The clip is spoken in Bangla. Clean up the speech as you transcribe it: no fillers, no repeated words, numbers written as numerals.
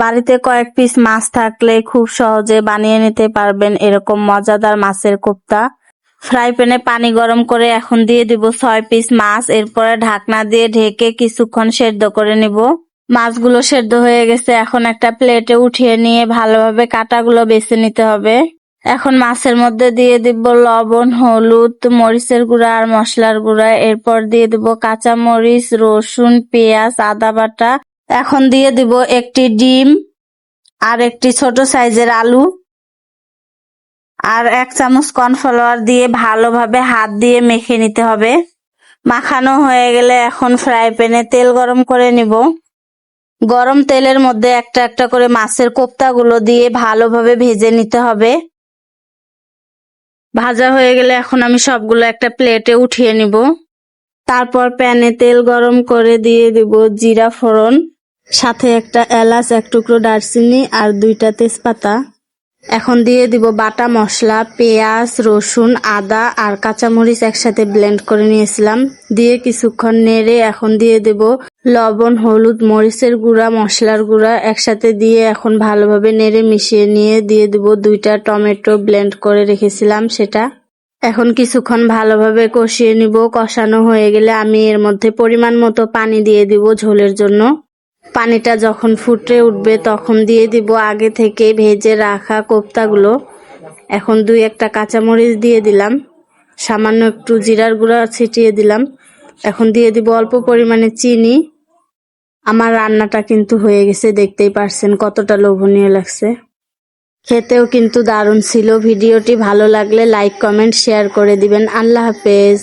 বাড়িতে কয়েক পিস মাছ থাকলে খুব সহজে বানিয়ে নিতে পারবেন এরকম মজাদার মাছের কোপ্তা। ফ্রাই প্যানে পানি গরম করে এখন দিয়ে দিব 6 পিস মাছ। এরপরে ঢাকনা দিয়ে ঢেকে কিছুক্ষণ সেদ্ধ করে নিব। মাছগুলো সেদ্ধ হয়ে গেছে, এখন একটা প্লেটে উঠিয়ে নিয়ে ভালোভাবে কাঁটাগুলো বেছে নিতে হবে। এখন মাছের মধ্যে দিয়ে দিব লবণ, হলুদ, মরিচের গুঁড়া আর মশলার গুঁড়া। এরপর দিয়ে দিব কাঁচা মরিচ, রসুন, পেঁয়াজ, আদা বাটা। এখন দিয়ে দিব একটি ডিম আর একটি ছোট সাইজের আলু আর 1 চামচ কর্নফ্লাওয়ার দিয়ে ভালোভাবে হাত দিয়ে মেখে নিতে হবে। মাখানো হয়ে গেলে এখন ফ্রাই প্যানে তেল গরম করে নিব। গরম তেলের মধ্যে একটা একটা করে মাছের কোপ্তাগুলো দিয়ে ভালোভাবে ভেজে নিতে হবে। ভাজা হয়ে গেলে এখন আমি সবগুলো একটা প্লেটে উঠিয়ে নিব। তারপর প্যানে তেল গরম করে দিয়ে দিব জিরা ফোড়ন, সাথে একটা এলাচ, 1 টুকরো দারচিনি আর 2টা তেজপাতা। এখন দিয়ে দিব বাটা মশলা, পেঁয়াজ, রসুন, আদা আর কাঁচামরিচ একসাথে ব্লেন্ড করে নিয়েছিলাম। দিয়ে কিছুক্ষণ নেড়ে এখন দিয়ে দেব লবণ, হলুদ, মরিচের গুঁড়া, মশলার গুঁড়া একসাথে দিয়ে এখন ভালোভাবে নেড়ে মিশিয়ে নিয়ে দিয়ে দেব 2টা টমেটো ব্লেন্ড করে রেখেছিলাম সেটা। এখন কিছুক্ষণ ভালোভাবে কষিয়ে নিব। কষানো হয়ে গেলে আমি এর মধ্যে পরিমাণ মতো পানি দিয়ে দিব ঝোলের জন্য। পানিটা যখন ফুটে উঠবে তখন দিয়ে দিব আগে থেকে ভেজে রাখা কোপ্তাগুলো। এখন 2-1টা কাঁচামরিচ দিয়ে দিলাম, সামান্য একটু জিরার গুঁড়া ছিটিয়ে দিলাম। এখন দিয়ে দিব অল্প পরিমাণে চিনি। আমার রান্নাটা কিন্তু হয়ে গেছে, দেখতেই পারছেন কতটা লোভনীয় লাগছে। খেতেও কিন্তু দারুণ ছিল। ভিডিওটি ভালো লাগলে লাইক, কমেন্ট, শেয়ার করে দিবেন। আল্লাহ হাফেজ।